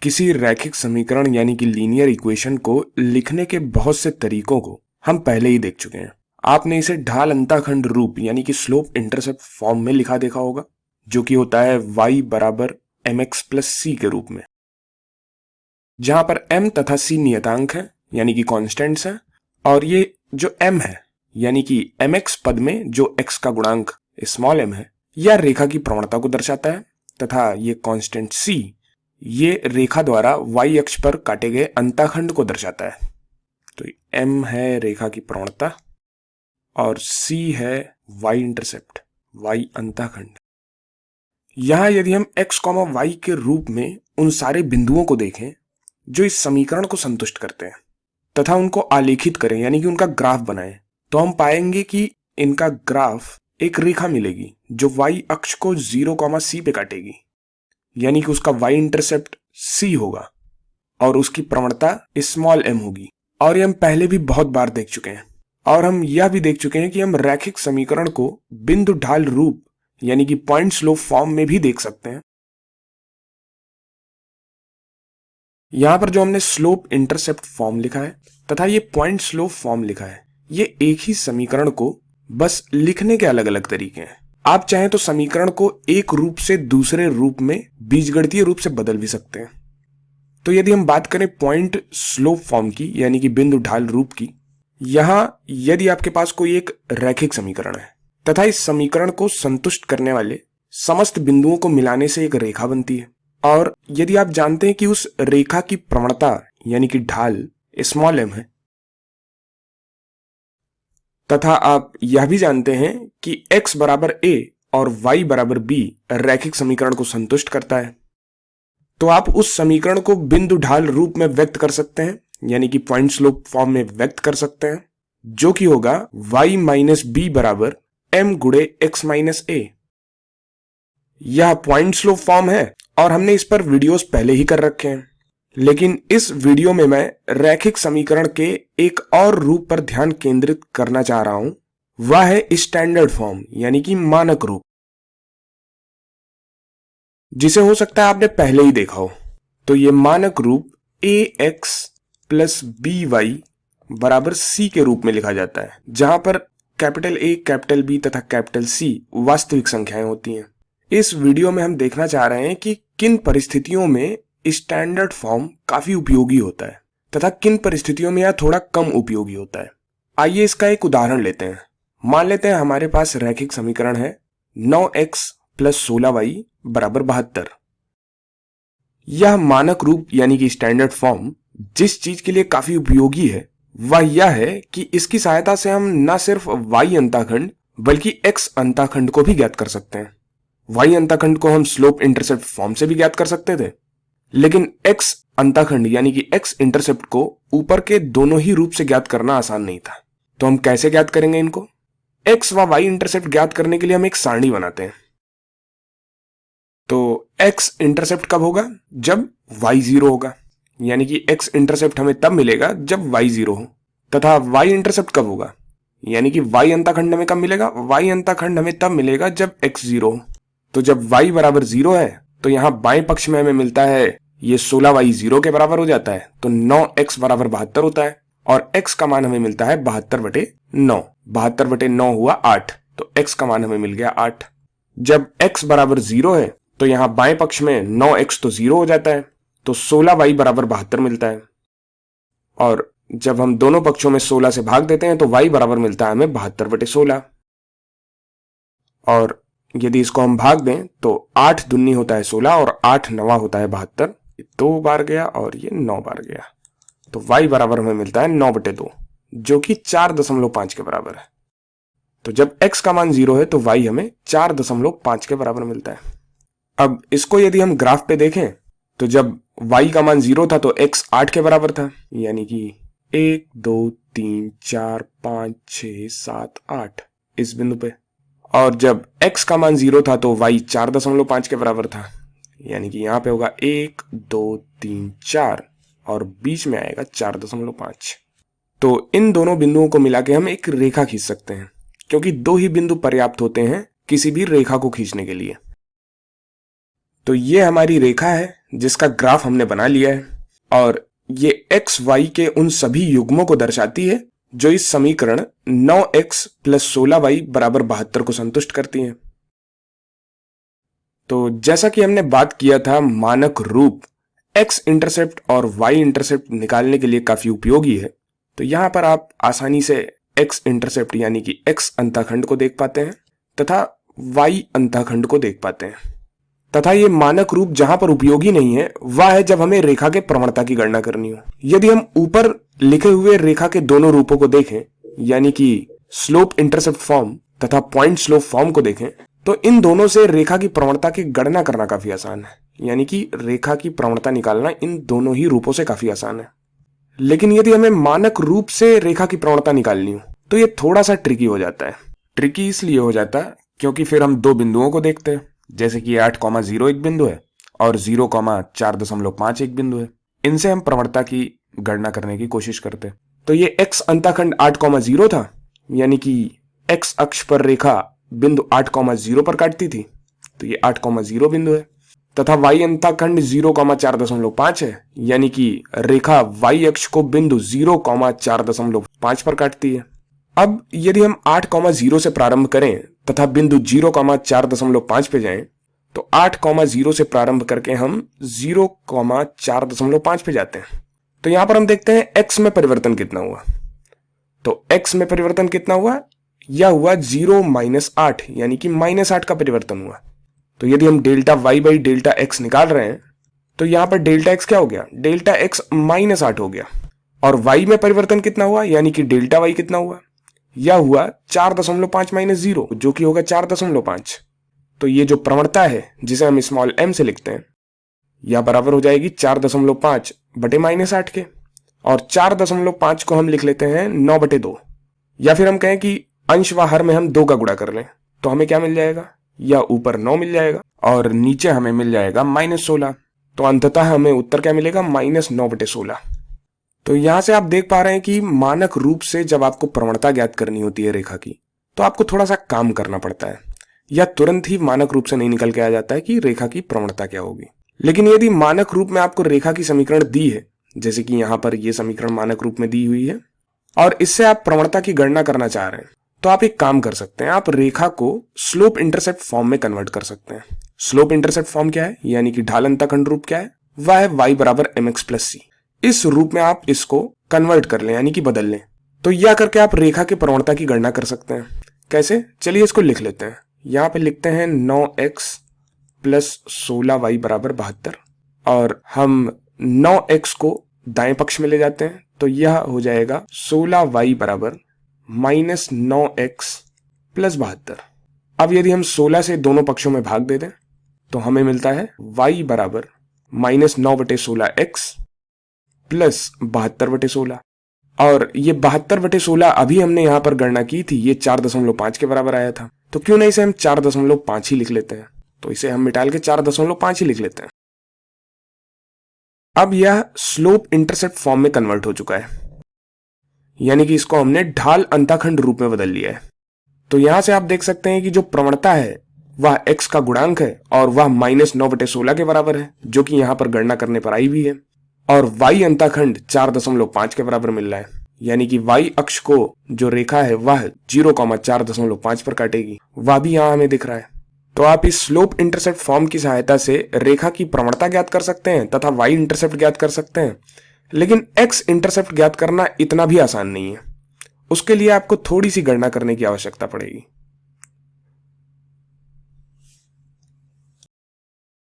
किसी रैखिक समीकरण यानी कि लीनियर इक्वेशन को लिखने के बहुत से तरीकों को हम पहले ही देख चुके हैं। आपने इसे ढाल अंताखंड रूप यानी कि स्लोप इंटरसेप्ट फॉर्म में लिखा देखा होगा, जो कि होता है y बराबर mx प्लस c के रूप में, जहां पर m तथा c नियतांक है यानी कि कॉन्स्टेंट्स है, और ये जो m है यानी कि mx पद में जो x का गुणांक स्मॉल m है, यह रेखा की प्रवणता को दर्शाता है, तथा ये कांस्टेंट c ये रेखा द्वारा y अक्ष पर काटे गए अंताखंड को दर्शाता है। तो m है रेखा की प्रवणता और c है y इंटरसेप्ट, y अंताखंड। यहां यदि हम x, y के रूप में उन सारे बिंदुओं को देखें जो इस समीकरण को संतुष्ट करते हैं तथा उनको आलेखित करें यानी कि उनका ग्राफ बनाएं, तो हम पाएंगे कि इनका ग्राफ एक रेखा मिलेगी जो y अक्ष को 0, c पे काटेगी, यानी कि उसका y इंटरसेप्ट c होगा और उसकी प्रवणता स्मॉल m होगी। और ये हम पहले भी बहुत बार देख चुके हैं, और हम यह भी देख चुके हैं कि हम रैखिक समीकरण को बिंदु ढाल रूप यानी कि पॉइंट स्लोप फॉर्म में भी देख सकते हैं। यहां पर जो हमने स्लोप इंटरसेप्ट फॉर्म लिखा है तथा ये पॉइंट स्लोप फॉर्म लिखा है, ये एक ही समीकरण को बस लिखने के अलग अलग तरीके हैं। आप चाहें तो समीकरण को एक रूप से दूसरे रूप में बीजगणितीय रूप से बदल भी सकते हैं। तो यदि हम बात करें पॉइंट स्लोप फॉर्म की यानी कि बिंदु ढाल रूप की, यहां यदि आपके पास कोई एक रैखिक समीकरण है तथा इस समीकरण को संतुष्ट करने वाले समस्त बिंदुओं को मिलाने से एक रेखा बनती है, और यदि आप जानते हैं कि उस रेखा की प्रवणता यानी कि ढाल स्मॉल m है, तथा आप यह भी जानते हैं कि x बराबर a और y बराबर b रैखिक समीकरण को संतुष्ट करता है, तो आप उस समीकरण को बिंदु ढाल रूप में व्यक्त कर सकते हैं यानी कि पॉइंट स्लोप फॉर्म में व्यक्त कर सकते हैं, जो कि होगा y माइनस बी बराबर m गुणे x माइनस a। यह पॉइंट स्लोप फॉर्म है और हमने इस पर वीडियोस पहले ही कर रखे हैं, लेकिन इस वीडियो में मैं रैखिक समीकरण के एक और रूप पर ध्यान केंद्रित करना चाह रहा हूं, वह है स्टैंडर्ड फॉर्म यानी कि मानक रूप, जिसे हो सकता है आपने पहले ही देखा हो। तो ये मानक रूप ax प्लस by बराबर c के रूप में लिखा जाता है, जहां पर कैपिटल A, कैपिटल B तथा कैपिटल C वास्तविक संख्याएं होती हैं। इस वीडियो में हम देखना चाह रहे हैं कि किन परिस्थितियों में स्टैंडर्ड फॉर्म काफी उपयोगी होता है तथा किन परिस्थितियों में यह थोड़ा कम उपयोगी होता है। आइए इसका एक उदाहरण लेते हैं। मान लेते हैं हमारे पास रैखिक समीकरण है 9x प्लस 16y बराबर 72। यह मानक रूप यानी कि स्टैंडर्ड फॉर्म जिस चीज के लिए काफी उपयोगी है वह यह है कि इसकी सहायता से हम न सिर्फ y अंताखंड बल्कि x अंताखंड को भी ज्ञात कर सकते हैं। y अंताखंड को हम स्लोप इंटरसेप्ट फॉर्म से भी ज्ञात कर सकते थे, लेकिन x अंताखंड यानी कि x इंटरसेप्ट को ऊपर के दोनों ही रूप से ज्ञात करना आसान नहीं था। तो हम कैसे ज्ञात करेंगे इनको? x व y इंटरसेप्ट ज्ञात करने के लिए हम एक सारणी बनाते हैं। तो x इंटरसेप्ट कब होगा? जब y 0 होगा, यानी कि x इंटरसेप्ट हमें तब मिलेगा जब y 0 हो, तथा y इंटरसेप्ट कब होगा, यानी कि y अंताखंड हमें कब मिलेगा? y अंताखंड हमें तब मिलेगा जब x 0 हो। तो जब y बराबर 0 है तो यहां बाएं पक्ष में हमें मिलता है ये 16y 0 के बराबर हो जाता है, तो 9x बराबर 72 होता है, और x का मान हमें मिलता है 72/9। 72/9 हुआ 8, तो x का मान हमें मिल गया 8। जब x बराबर 0 है तो यहां बाएं पक्ष में 9x तो 0 हो जाता है, तो 16y बराबर 72 मिलता है, और जब हम दोनों पक्षों में 16 से भाग देते हैं तो y बराबर मिलता है हमें 72/16। और यदि इसको हम भाग दें तो 8 दूनी होता है 16 और 8 नवा होता है 72। 2 बार गया और ये 9 बार गया, तो y बराबर हमें मिलता है 9/2, जो कि 4.5 के बराबर है। तो जब x का मान 0 है तो y हमें 4.5 के बराबर मिलता है। अब इसको यदि हम ग्राफ पे देखें तो जब y का मान 0 था तो x 8 के बराबर था, यानी कि 1 2 3 4 5 6 7 8 इस बिंदु पे, और जब x का मान 0 था तो y 4.5 के बराबर था, यानी कि यहां पे होगा 1 2 3 4 और बीच में आएगा 4.5। तो इन दोनों बिंदुओं को मिला के हम एक रेखा खींच सकते हैं, क्योंकि दो ही बिंदु पर्याप्त होते हैं किसी भी रेखा को खींचने के लिए। तो ये हमारी रेखा है जिसका ग्राफ हमने बना लिया है और ये एक्स वाई के उन सभी युग्मों को दर्शाती है जो इस समीकरण 9x प्लस 16y बराबर 72 को संतुष्ट करती हैं। तो जैसा कि हमने बात किया था, मानक रूप x इंटरसेप्ट और y इंटरसेप्ट निकालने के लिए काफी उपयोगी है। तो यहां पर आप आसानी से x इंटरसेप्ट यानी कि x अंतःखंड को देख पाते हैं तथा y अंतःखंड को देख पाते हैं। तथा ये मानक रूप जहां पर उपयोगी नहीं है वह है जब हमें रेखा के प्रवणता की गणना करनी हो। यदि हम ऊपर लिखे हुए रेखा के दोनों रूपों को देखें यानी कि स्लोप इंटरसेप्ट फॉर्म तथा पॉइंट स्लोप फॉर्म को देखें तो इन दोनों से रेखा की प्रवणता की गणना करना काफी आसान है, यानी कि रेखा की प्रवणता निकालना इन दोनों ही रूपों से काफी आसान है। लेकिन यदि हमें मानक रूप से रेखा की प्रवणता निकालनी हो तो ये थोड़ा सा ट्रिकी हो जाता है। ट्रिकी इसलिए हो जाता है क्योंकि फिर हम दो बिंदुओं को देखते हैं, जैसे कि 8,0 एक बिंदु है और 0,4.5 एक बिंदु है। इनसे हम प्रवणता की गणना करने की कोशिश करते हैं। तो ये x अंतःखंड 8,0 था, यानी कि x अक्ष पर रेखा बिंदु 8,0 पर काटती थी, तो ये 8,0 बिंदु है। तथा y अंतःखंड 0,4.5 है, यानी कि रेखा y अक्ष को बिंदु 0,4.5 पर काटती है। अब यदि हम 8,0 से प्रारंभ करें तथा बिंदु 0,4.5 पे जाएं, तो 8,0 से प्रारंभ करके हम 0,4.5 पे जाते हैं। तो यहां पर हम देखते हैं x में परिवर्तन कितना हुआ। तो x में परिवर्तन कितना हुआ? यह हुआ 0-8, यानी कि -8 का परिवर्तन हुआ। तो यदि हम delta y by delta x निकाल रहे हैं तो यहां पर डेल्टा x क्या हो गया? डेल्टा x -8 हो गया। और y में परिवर्तन कितना हुआ, यानी कि डेल्टा y कितना हुआ? यह हुआ 4.5 - 0, जो कि होगा 4.5। तो ये जो प्रवणता है जिसे हम स्मॉल m से लिखते हैं, यह बराबर हो जाएगी 4.5 बटे -8 के। और 4.5 को हम लिख लेते हैं 9/2, या फिर हम कहें कि अंश व हर में हम 2 का गुणा कर लें तो हमें क्या मिल जाएगा? या ऊपर 9 मिल जाएगा और नीचे हमें मिल जाएगा -16। तो अंततः हमें उत्तर क्या मिलेगा? -9/16। तो यहां से आप देख पा रहे हैं कि मानक रूप से जब आपको प्रवणता ज्ञात करनी होती है रेखा की, तो आपको थोड़ा सा काम करना पड़ता है, या तुरंत ही मानक रूप से नहीं निकल के आ जाता है कि रेखा की प्रवणता क्या होगी। लेकिन यदि मानक रूप में आपको रेखा की समीकरण दी है, जैसे कि यहां पर यह समीकरण मानक रूप में दी हुई है, और इससे आप प्रवणता की गणना करना चाह रहे हैं, तो आप एक काम कर सकते हैं, आप रेखा को स्लोप इंटरसेप्ट फॉर्म में कन्वर्ट कर सकते हैं। स्लोप इंटरसेप्ट फॉर्म क्या है, यानी कि ढाल अंतःखंड रूप क्या है? वह है y बराबर mx प्लस c। इस रूप में आप इसको कन्वर्ट कर लें, यानी कि बदल लें। तो यह करके आप रेखा की प्रवणता की गणना कर सकते हैं। कैसे? चलिए इसको लिख लेते हैं। यहां पे लिखते हैं 9x प्लस 16y बराबर 72, और हम 9x को दाएं पक्ष में ले जाते हैं तो यह हो जाएगा 16y बराबर -9x प्लस 72। अब यदि हम 16 से दोनों पक्षों में भाग दे दें तो हमें मिलता है y बराबर -9/16x प्लस 72/16। और ये 72/16 अभी हमने यहां पर गणना की थी, ये 4.5 के बराबर आया था। तो क्यों नहीं इसे हम 4.5 ही लिख लेते हैं। तो इसे हम मिटाल के 4.5 ही लिख लेते हैं। अब यह स्लोप इंटरसेप्ट फॉर्म में कन्वर्ट हो चुका है, यानी कि इसको हमने ढाल अंतःखंड रूप में बदल लिया है। तो यहां से आप देख सकते हैं कि जो प्रवणता है वह x का गुणांक है और वह -9/16 के बराबर है, जो कि यहां पर गणना करने पर आई भी है। और y अंतःखंड 4.5 के बराबर मिल रहा है, यानी कि y अक्ष को जो रेखा है वह 0,4.5 पर काटेगी, वह भी यहां हमें दिख रहा है। तो आप इस स्लोप इंटरसेप्ट फॉर्म की सहायता से रेखा की प्रवणता ज्ञात कर सकते हैं तथा y इंटरसेप्ट ज्ञात कर सकते हैं। लेकिन x इंटरसेप्ट ज्ञात करना इतना भी आसान नहीं है, उसके लिए आपको थोड़ी सी गणना करने की आवश्यकता पड़ेगी।